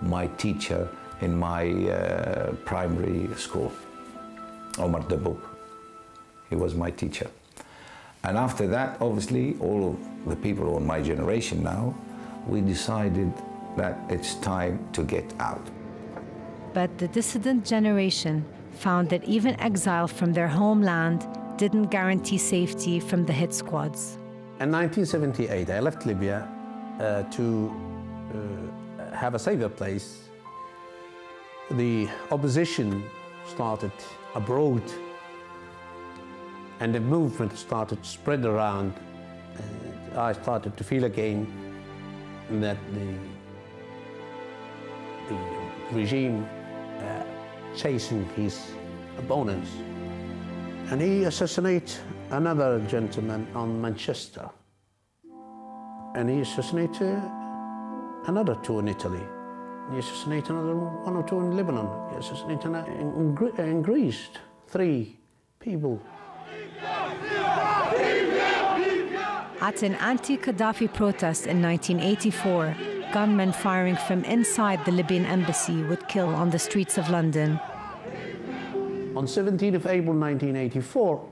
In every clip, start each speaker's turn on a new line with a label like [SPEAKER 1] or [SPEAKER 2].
[SPEAKER 1] my teacher in my primary school, Omar Daboub. He was my teacher. And after that, obviously, all of the people of my generation now, we decided that it's time to get out.
[SPEAKER 2] But the dissident generation found that even exile from their homeland didn't guarantee safety from the hit squads.
[SPEAKER 3] In 1978, I left Libya to have a safer place. The opposition started abroad, and the movement started to spread around. And I started to feel again that the regime chasing his opponents. And he assassinated another gentleman on Manchester. And he assassinated another two in Italy. He assassinated another one or two in Lebanon. He assassinated in Greece, 3 people.
[SPEAKER 2] At an anti-Gaddafi protest in 1984, gunmen firing from inside the Libyan embassy would kill on the streets of London.
[SPEAKER 3] On 17th of April 1984,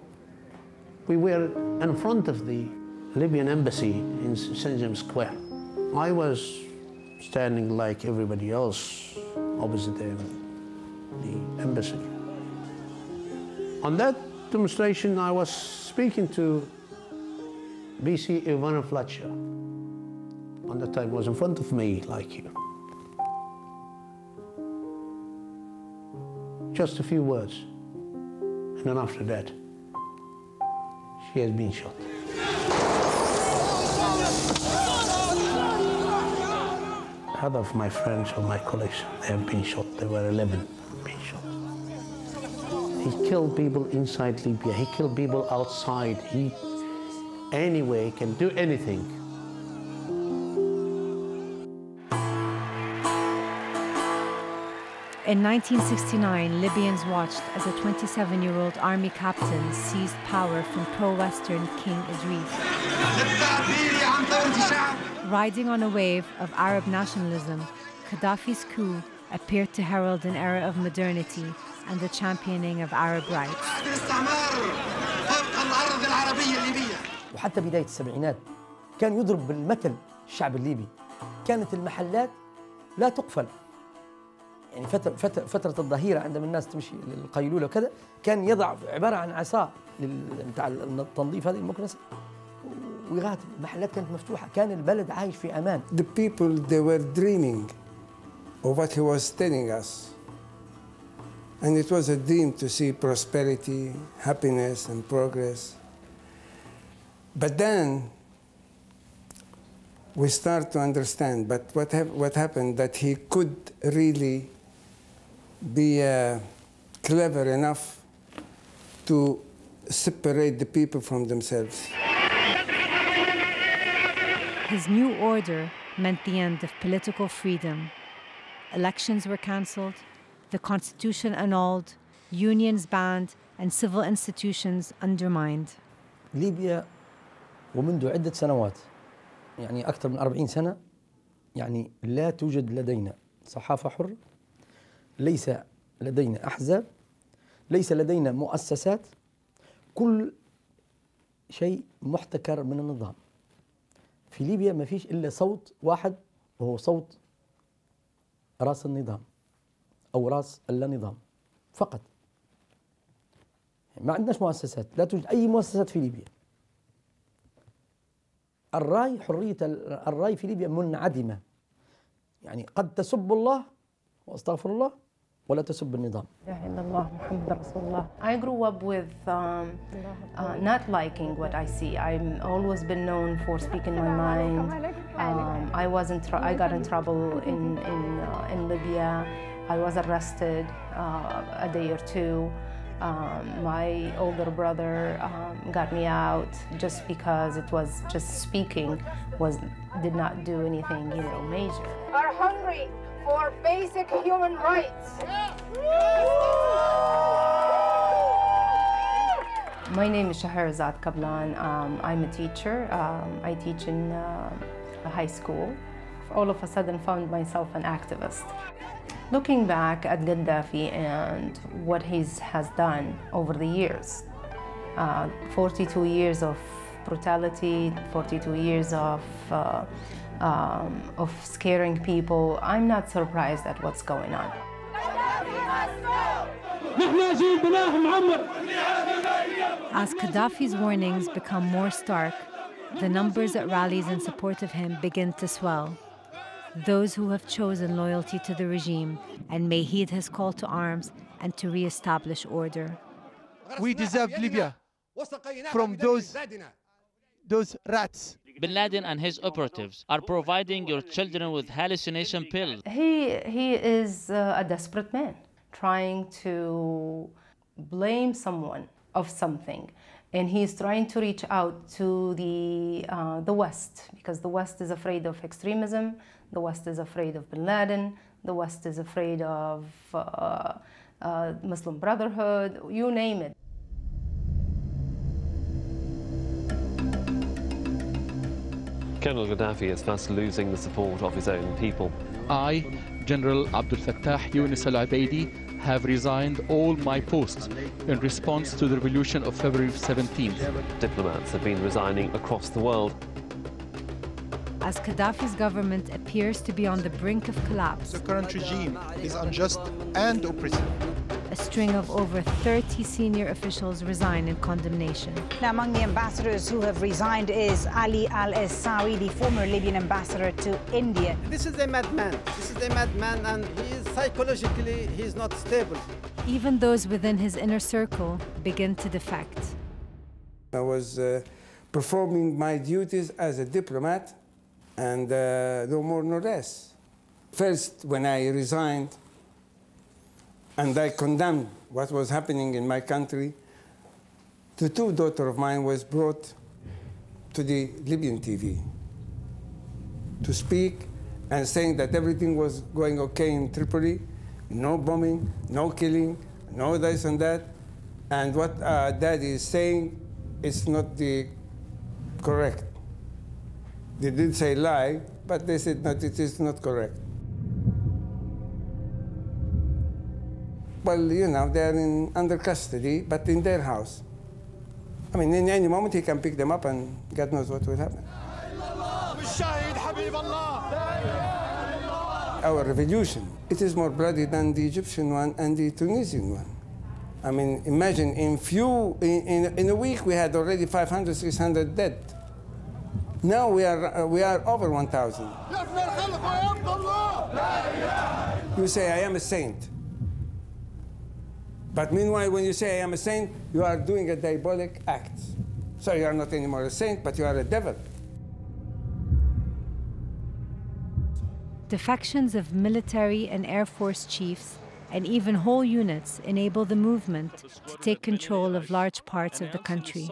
[SPEAKER 3] we were in front of the Libyan embassy in St. James Square. I was standing like everybody else opposite the embassy. On that demonstration, I was speaking to BC Ivana Fletcher. On that time, was in front of me like you. Just a few words. And then after that, she has been shot. Other of my friends or my colleagues, they have been shot. There were 11 being shot. He killed people inside Libya. He killed people outside. He, anyway, can do anything.
[SPEAKER 2] In 1969, Libyans watched as a 27-year-old army captain seized power from pro-Western King Idris. Riding on a wave of Arab nationalism, Gaddafi's coup appeared to herald an era of modernity and the championing of Arab rights.
[SPEAKER 4] وحتى بداية السبعينات كان يضرب بالمثل الشعب الليبي. كانت المحلات لا تقفل. يعني فترة الظهيرة عندما الناس تمشي للقيلولة وكذا كان يضع عبارة عن عصا بتاع التنظيف هذه المكنسة ويغاتل. المحلات كانت مفتوحة. كان البلد عايش في أمان.
[SPEAKER 5] The people, they were dreaming of what he was telling us. And it was a dream to see prosperity, happiness and progress. But then we start to understand, but what happened, that he could really be clever enough to separate the people from themselves.
[SPEAKER 2] His new order meant the end of political freedom. Elections were cancelled, the constitution annulled, unions banned, and civil institutions undermined.
[SPEAKER 4] ليبيا ومنذ عدة سنوات يعني أكثر من 40 سنة يعني لا توجد لدينا صحافة حرة، ليس لدينا أحزاب، ليس لدينا مؤسسات، كل شيء محتكر من النظام. في ليبيا ما فيش إلا صوت واحد وهو صوت رأس النظام أو رأس اللانظام فقط. ما عندناش مؤسسات، لا توجد أي مؤسسات في ليبيا. الرأي حرية الرأي في ليبيا منعدمة. يعني قد تسب الله واستغفر الله ولا تسب النظام.
[SPEAKER 6] I grew up with not liking what I see. I've always been known for speaking my mind. I got in trouble in Libya. I was arrested a day or two. My older brother got me out just because it was just speaking did not do anything, major.
[SPEAKER 7] Are hungry for basic human rights.
[SPEAKER 6] My name is Shahrazad Kablan. I'm a teacher. I teach in a high school. all of a sudden found myself an activist. Looking back at Gaddafi and what he has done over the years, 42 years of brutality, 42 years of scaring people, I'm not surprised at what's going on.
[SPEAKER 2] As Gaddafi's warnings become more stark, the numbers at rallies in support of him begin to swell. Those who have chosen loyalty to the regime and may heed his call to arms and to re-establish order.
[SPEAKER 8] We deserve Libya from those rats.
[SPEAKER 9] Bin Laden and his operatives are providing your children with hallucination pills.
[SPEAKER 6] He is a desperate man, trying to blame someone of something. And he's trying to reach out to the West, because the West is afraid of extremism, the West is afraid of Bin Laden, the West is afraid of Muslim Brotherhood, you name it.
[SPEAKER 10] Colonel Gaddafi is fast losing the support of his own people.
[SPEAKER 11] I, General Abdel Fattah Yunus al-Abaidi, have resigned all my posts in response to the revolution of February 17th.
[SPEAKER 10] Diplomats have been resigning across the world.
[SPEAKER 2] As Gaddafi's government appears to be on the brink of collapse,
[SPEAKER 8] The current regime is unjust and oppressive.
[SPEAKER 2] a string of over 30 senior officials resign in condemnation.
[SPEAKER 12] Now, among the ambassadors who have resigned is Ali al-Essawi, the former Libyan ambassador to India.
[SPEAKER 13] This is a madman. This is a madman, and psychologically, he's not stable.
[SPEAKER 2] Even those within his inner circle begin to defect.
[SPEAKER 5] I was performing my duties as a diplomat, and no more, no less. First, when I resigned, and I condemned what was happening in my country, the two daughters of mine was brought to the Libyan TV to speak and saying that everything was going okay in Tripoli, no bombing, no killing, no this and that. And what Daddy is saying is not the correct. They did say lie, but they said that it is not correct. Well, you know, they're under custody, but in their house. I mean, in any moment he can pick them up and God knows what will happen. Our revolution, it is more bloody than the Egyptian one and the Tunisian one. I mean, imagine in a week we had already 500, 600 dead. Now we are over 1,000. You say, I am a saint. But meanwhile, when you say I am a saint, you are doing a diabolic act. So you are not anymore a saint, but you are a devil.
[SPEAKER 2] Defections of military and air force chiefs and even whole units enable the movement to take control of large parts of the country.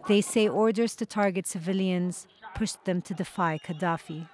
[SPEAKER 2] They say orders to target civilians pushed them to defy Gaddafi.